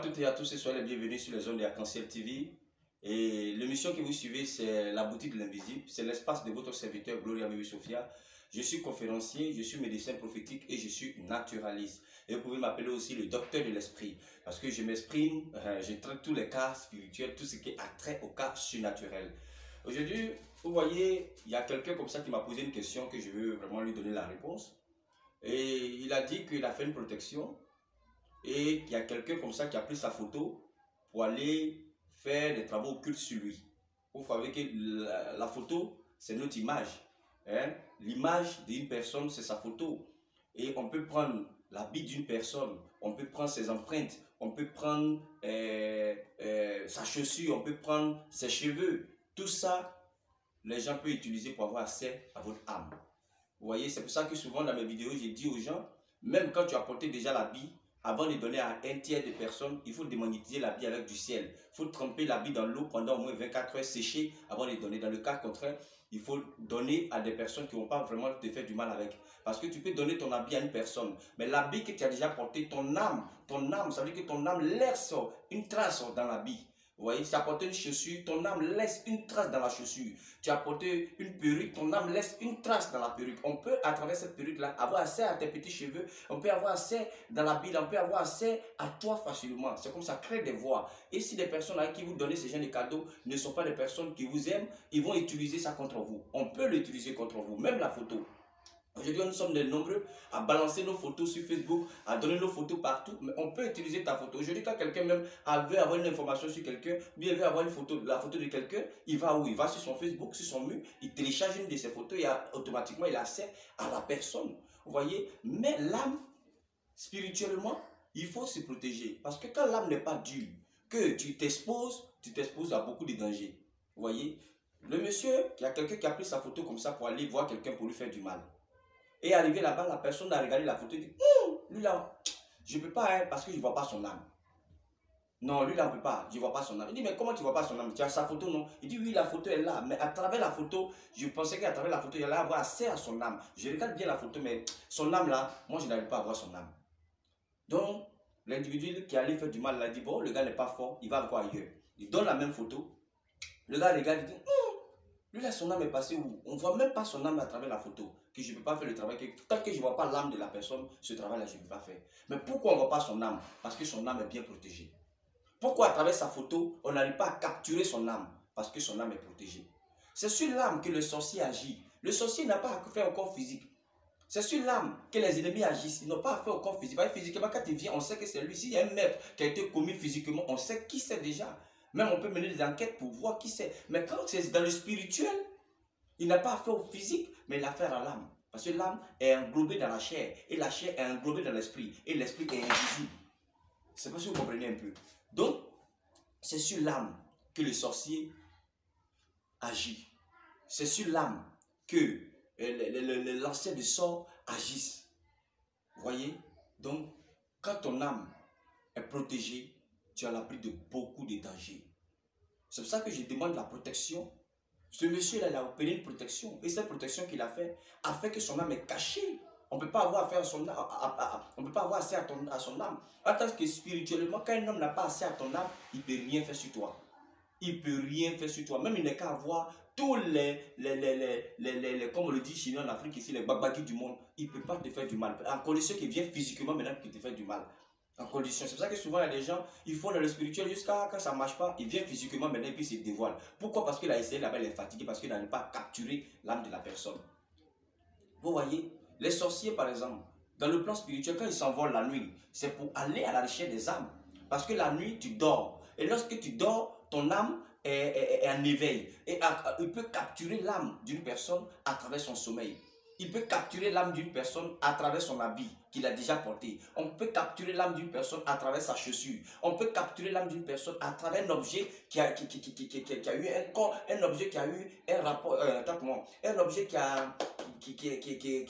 toutes et à tous et soyez les bienvenus sur les zones de Arc-en-Ciel TV. Et l'émission que vous suivez, c'est La boutique de l'invisible. C'est l'espace de votre serviteur Gloria Mimi Sophia. Je suis conférencier, je suis médecin prophétique et je suis naturaliste. Et vous pouvez m'appeler aussi le docteur de l'esprit. Parce que je m'exprime, je traite tous les cas spirituels, tout ce qui a trait au cas surnaturel. Aujourd'hui, vous voyez, il y a quelqu'un comme ça qui m'a posé une question que je veux vraiment lui donner la réponse. Et il a dit qu'il a fait une protection. Et il y a quelqu'un comme ça qui a pris sa photo pour aller faire des travaux occultes sur lui. Vous savez que la photo, c'est notre image. Hein? L'image d'une personne, c'est sa photo. Et on peut prendre l'habit d'une personne, on peut prendre ses empreintes, on peut prendre sa chaussure, on peut prendre ses cheveux. Tout ça, les gens peuvent utiliser pour avoir accès à votre âme. Vous voyez, c'est pour ça que souvent dans mes vidéos, j'ai dit aux gens, même quand tu as porté déjà l'habit, avant de donner à un tiers de personnes, il faut démonétiser l'habit avec du ciel. Il faut tremper l'habit dans l'eau pendant au moins 24 heures séchées avant de donner. Dans le cas contraire, il faut donner à des personnes qui ne vont pas vraiment te faire du mal avec. Parce que tu peux donner ton habit à une personne, mais l'habit que tu as déjà porté, ton âme, ça veut dire que ton âme laisse une trace dans l'habit. Vous voyez, tu as porté une chaussure, ton âme laisse une trace dans la chaussure. Tu as porté une perruque, ton âme laisse une trace dans la perruque. On peut, à travers cette perruque-là, avoir accès à tes petits cheveux. On peut avoir accès dans la Bible, on peut avoir accès à toi facilement. C'est comme ça, crée des voies. Et si des personnes à qui vous donnez ce genre de cadeaux ne sont pas des personnes qui vous aiment, ils vont utiliser ça contre vous. On peut l'utiliser contre vous, même la photo. Aujourd'hui, nous sommes nombreux à balancer nos photos sur Facebook, à donner nos photos partout, mais on peut utiliser ta photo. Aujourd'hui, quand quelqu'un même veut avoir une information sur quelqu'un, bien veut avoir une photo, la photo de quelqu'un, il va où? Il va sur son Facebook, sur son mur, il télécharge une de ses photos et automatiquement il a accès à la personne. Vous voyez? Mais l'âme, spirituellement, il faut se protéger. Parce que quand l'âme n'est pas dure, que tu t'exposes à beaucoup de dangers. Vous voyez? Le monsieur, il y a quelqu'un qui a pris sa photo comme ça pour aller voir quelqu'un pour lui faire du mal. Et arrivé là-bas, la personne a regardé la photo et dit, lui là, je ne peux pas, hein, parce que je ne vois pas son âme. Non, lui là, on ne peut pas, je ne vois pas son âme. Il dit, mais comment tu ne vois pas son âme? Tu as sa photo, non? Il dit, oui, la photo est là, mais à travers la photo, je pensais qu'à travers la photo, il allait avoir accès à son âme. Je regarde bien la photo, mais son âme là, moi, je n'arrive pas à voir son âme. Donc, l'individu qui allait faire du mal, il a dit, bon, le gars n'est pas fort, il va encore ailleurs. Il donne la même photo. Le gars regarde, il dit, lui là, son âme est passée où? On ne voit même pas son âme à travers la photo. Que je ne peux pas faire le travail. Tant que je ne vois pas l'âme de la personne, ce travail-là, je ne peux pas faire. Mais pourquoi on ne voit pas son âme? Parce que son âme est bien protégée. Pourquoi à travers sa photo, on n'arrive pas à capturer son âme? Parce que son âme est protégée. C'est sur l'âme que le sorcier agit. Le sorcier n'a pas à faire au corps physique. C'est sur l'âme que les ennemis agissent. Ils n'ont pas à faire au corps physique. Physiquement, quand il vient, on sait que c'est lui. S'il y a un maître qui a été commis physiquement, on sait qui c'est déjà. Même on peut mener des enquêtes pour voir qui c'est. Mais quand c'est dans le spirituel, il n'a pas affaire au physique, mais il a affaire à l'âme. Parce que l'âme est englobée dans la chair, et la chair est englobée dans l'esprit, et l'esprit est invisible. Je ne sais pas si vous comprenez un peu. Donc, c'est sur l'âme que le sorcier agit. C'est sur l'âme que l'ancien de sort agisse. Vous voyez? Donc, quand ton âme est protégée, tu as l'abri de beaucoup de dangers. C'est pour ça que je demande la protection. Ce monsieur-là, il a opéré une protection. Et cette protection qu'il a fait que son âme est cachée. On ne peut pas avoir affaire à son âme. On peut pas avoir accès à son âme. En tant que spirituellement, quand un homme n'a pas accès à ton âme, il ne peut rien faire sur toi. Il ne peut rien faire sur toi. Même il n'est qu'à avoir tous comme on le dit chez nous en Afrique, ici, les babagis du monde. Il ne peut pas te faire du mal. En condition qu'il vienne physiquement maintenant qu'il te fait du mal. En condition. C'est pour ça que souvent il y a des gens, ils font dans le spirituel jusqu'à quand ça ne marche pas, ils viennent physiquement maintenant et puis ils se dévoilent. Pourquoi? Parce qu'il a essayé là-bas, il est fatigué, parce qu'il n'arrive pas à capturer l'âme de la personne. Vous voyez, les sorciers par exemple, dans le plan spirituel, quand ils s'envolent la nuit, c'est pour aller à la recherche des âmes. Parce que la nuit, tu dors. Et lorsque tu dors, ton âme est en éveil. Et il peut capturer l'âme d'une personne à travers son sommeil. Il peut capturer l'âme d'une personne à travers son habit qu'il a déjà porté. On peut capturer l'âme d'une personne à travers sa chaussure. On peut capturer l'âme d'une personne à travers un objet qui a eu un objet qui a eu un rapport, un objet qui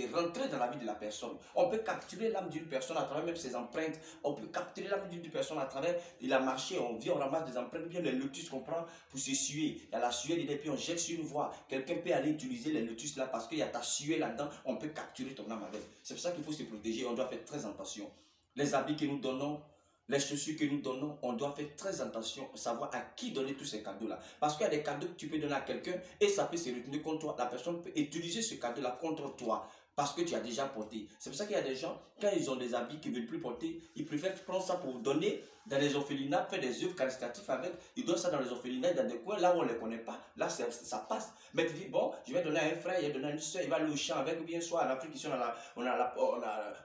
est rentré dans la vie de la personne. On peut capturer l'âme d'une personne à travers même ses empreintes. On peut capturer l'âme d'une personne à travers, il a marché, on vient, on ramasse des empreintes, bien les lotus qu'on prend pour se suer. Il y a la sueur et puis on jette sur une voie. Quelqu'un peut aller utiliser les lotus là parce qu'il y a ta sueur là-dedans, on peut capturer ton âme avec. C'est pour ça qu'il faut se protéger, on doit faire très attention. Les habits que nous donnons, les chaussures que nous donnons, on doit faire très attention à savoir à qui donner tous ces cadeaux-là. Parce qu'il y a des cadeaux que tu peux donner à quelqu'un et ça peut se retourner contre toi. La personne peut utiliser ce cadeau-là contre toi parce que tu as déjà porté. C'est pour ça qu'il y a des gens, quand ils ont des habits qu'ils ne veulent plus porter, ils préfèrent prendre ça pour donner dans les orphelinats, faire des œuvres caritatives avec. Ils donnent ça dans les orphelinats, dans des coins, là où on ne les connaît pas. Là, ça passe. Mais tu dis, bon, je vais donner à un frère, il va donner à une soeur, il va aller au champ avec, ou bien soit en Afrique, ici,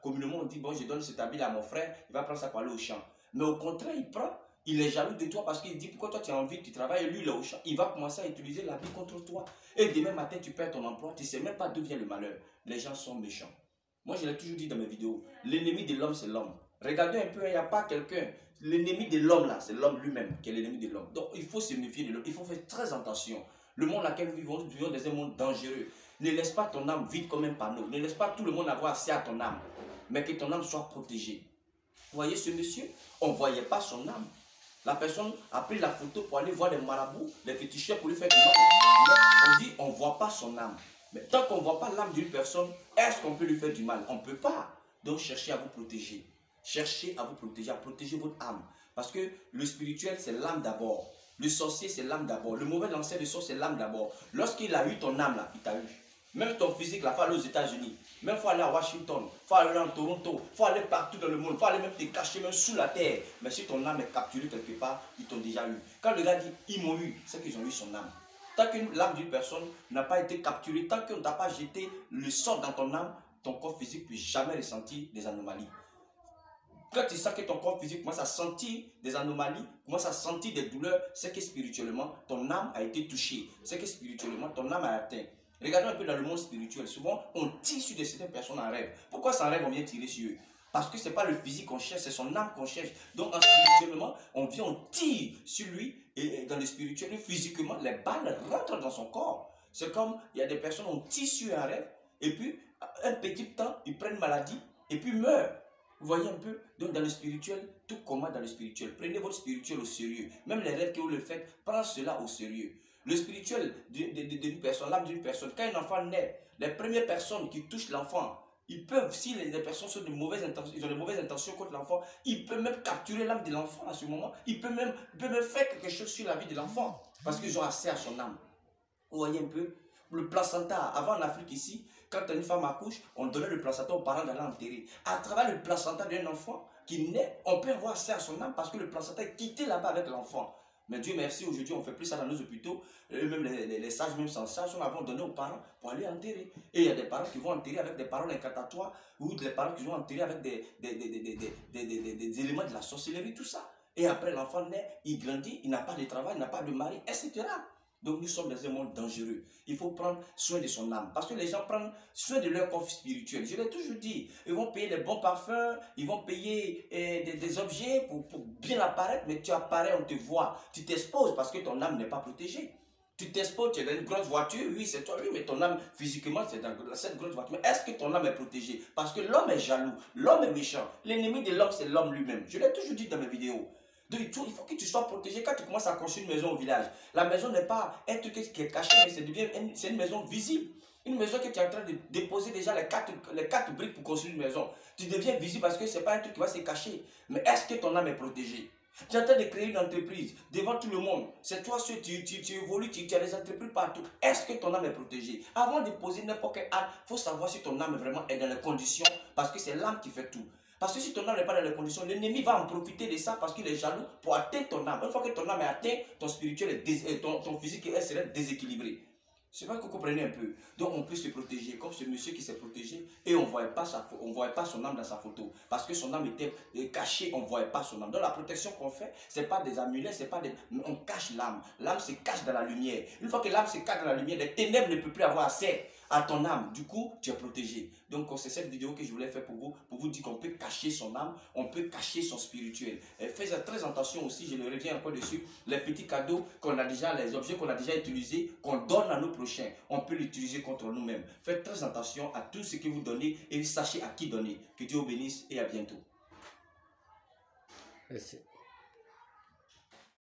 communément, on dit, bon, je donne cet habit à mon frère, il va prendre ça pour aller au champ. Mais au contraire, il prend, il est jaloux de toi parce qu'il dit, pourquoi toi tu as envie, tu travailles, et lui, il est au champ. Il va commencer à utiliser l'habit contre toi. Et demain matin, tu perds ton emploi, tu ne sais même pas d'où vient le malheur. Les gens sont méchants. Moi, je l'ai toujours dit dans mes vidéos, l'ennemi de l'homme, c'est l'homme. Regardez un peu, il n'y a pas quelqu'un. L'ennemi de l'homme, là, c'est l'homme lui-même qui est l'ennemi de l'homme. Donc, il faut se méfier de l'homme. Il faut faire très attention. Le monde dans lequel nous vivons dans un monde dangereux. Ne laisse pas ton âme vide comme un panneau. Ne laisse pas tout le monde avoir accès à ton âme. Mais que ton âme soit protégée. Vous voyez ce monsieur, on ne voyait pas son âme. La personne a pris la photo pour aller voir des marabouts, des féticheurs pour lui faire du mal. Mais on dit, on ne voit pas son âme. Mais tant qu'on ne voit pas l'âme d'une personne, est-ce qu'on peut lui faire du mal? On ne peut pas. Donc cherchez à vous protéger. Cherchez à vous protéger, à protéger votre âme. Parce que le spirituel, c'est l'âme d'abord. Le sorcier, c'est l'âme d'abord. Le mauvais lanceur de sort, c'est l'âme d'abord. Lorsqu'il a eu ton âme, là, il t'a eu. Même ton physique, là, il faut aller aux États-Unis. Même il faut aller à Washington. Il faut aller en Toronto. Il faut aller partout dans le monde. Il faut aller même te cacher, même sous la terre. Mais si ton âme est capturée quelque part, ils t'ont déjà eu. Quand le gars dit, ils m'ont eu, c'est qu'ils ont eu son âme. Tant que l'âme d'une personne n'a pas été capturée, tant qu'on ne t'a pas jeté le sort dans ton âme, ton corps physique ne peut jamais ressentir des anomalies. Quand tu sens que ton corps physique commence à sentir des anomalies, commence à sentir des douleurs, c'est que spirituellement, ton âme a été touchée. C'est que spirituellement, ton âme a atteint. Regardons un peu dans le monde spirituel. Souvent, on tire sur certaines personnes en rêve. Pourquoi sans rêve, on vient tirer sur eux? Parce que ce n'est pas le physique qu'on cherche, c'est son âme qu'on cherche. Donc, spirituellement, on vient, on tire sur lui. Et dans le spirituel, physiquement, les balles rentrent dans son corps. C'est comme, il y a des personnes, on tire sur un rêve. Et puis, un petit temps, ils prennent maladie. Et puis, meurent. Vous voyez un peu? Donc dans le spirituel, tout commence dans le spirituel. Prenez votre spirituel au sérieux. Même les rêves que vous le faites, prenez cela au sérieux. Le spirituel d'une personne, l'âme d'une personne, quand un enfant naît, les premières personnes qui touchent l'enfant, ils peuvent, si les personnes sont de mauvaises intentions, ils ont de mauvaises intentions contre l'enfant, ils peuvent même capturer l'âme de l'enfant à ce moment. Ils peuvent même faire quelque chose sur la vie de l'enfant. Parce qu'ils ont accès à son âme. Vous voyez un peu? Le placenta, avant en Afrique ici, quand une femme accouche, on donnait le placenta aux parents d'aller enterrer. À travers le placenta d'un enfant qui naît, on peut avoir accès à son âme parce que le placenta est quitté là-bas avec l'enfant. Mais Dieu merci, aujourd'hui on ne fait plus ça dans nos hôpitaux. Même les sages, même sans sages, on a donné aux parents pour aller enterrer. Et il y a des parents qui vont enterrer avec des paroles incantatoires ou des parents qui vont enterrer avec des éléments de la sorcellerie, tout ça. Et après l'enfant naît, il grandit, il n'a pas de travail, il n'a pas de mari, etc. Donc nous sommes dans un monde dangereux. Il faut prendre soin de son âme. Parce que les gens prennent soin de leur corps spirituel. Je l'ai toujours dit. Ils vont payer les bons parfums. Ils vont payer des objets pour bien apparaître. Mais tu apparais, on te voit. Tu t'exposes parce que ton âme n'est pas protégée. Tu t'exposes, tu es dans une grosse voiture. Oui, c'est toi. Oui, mais ton âme, physiquement, c'est dans cette grosse voiture. Mais est-ce que ton âme est protégée? Parce que l'homme est jaloux. L'homme est méchant. L'ennemi de l'homme, c'est l'homme lui-même. Je l'ai toujours dit dans mes vidéos. Donc, il faut que tu sois protégé quand tu commences à construire une maison au village. La maison n'est pas un truc qui est caché, mais c'est une maison visible. Une maison que tu es en train de déposer déjà les quatre briques pour construire une maison. Tu deviens visible parce que ce n'est pas un truc qui va se cacher. Mais est-ce que ton âme est protégée? Tu es en train de créer une entreprise devant tout le monde. C'est toi seul, tu évolues, tu as des entreprises partout. Est-ce que ton âme est protégée? Avant de poser n'importe quel acte, il faut savoir si ton âme vraiment est dans les conditions parce que c'est l'âme qui fait tout. Parce que si ton âme n'est pas dans les conditions, l'ennemi va en profiter de ça parce qu'il est jaloux pour atteindre ton âme. Une fois que ton âme est atteinte, ton spirituel, ton physique serait déséquilibré. C'est pas que vous comprenez un peu. Donc on peut se protéger, comme ce monsieur qui s'est protégé et on ne voyait pas son âme dans sa photo. Parce que son âme était cachée, on ne voyait pas son âme. Donc la protection qu'on fait, ce n'est pas des amulets, on cache l'âme. L'âme se cache dans la lumière. Une fois que l'âme se cache dans la lumière, les ténèbres ne peuvent plus avoir accès à ton âme. Du coup, tu es protégé. Donc c'est cette vidéo que je voulais faire pour vous dire qu'on peut cacher son âme, on peut cacher son spirituel. Et faites très attention aussi, je le reviens encore dessus, les petits cadeaux qu'on a déjà, les objets qu'on a déjà utilisés, qu'on donne à nos prochains, on peut l'utiliser contre nous-mêmes. Faites très attention à tout ce que vous donnez et sachez à qui donner. Que Dieu vous bénisse et à bientôt. Merci.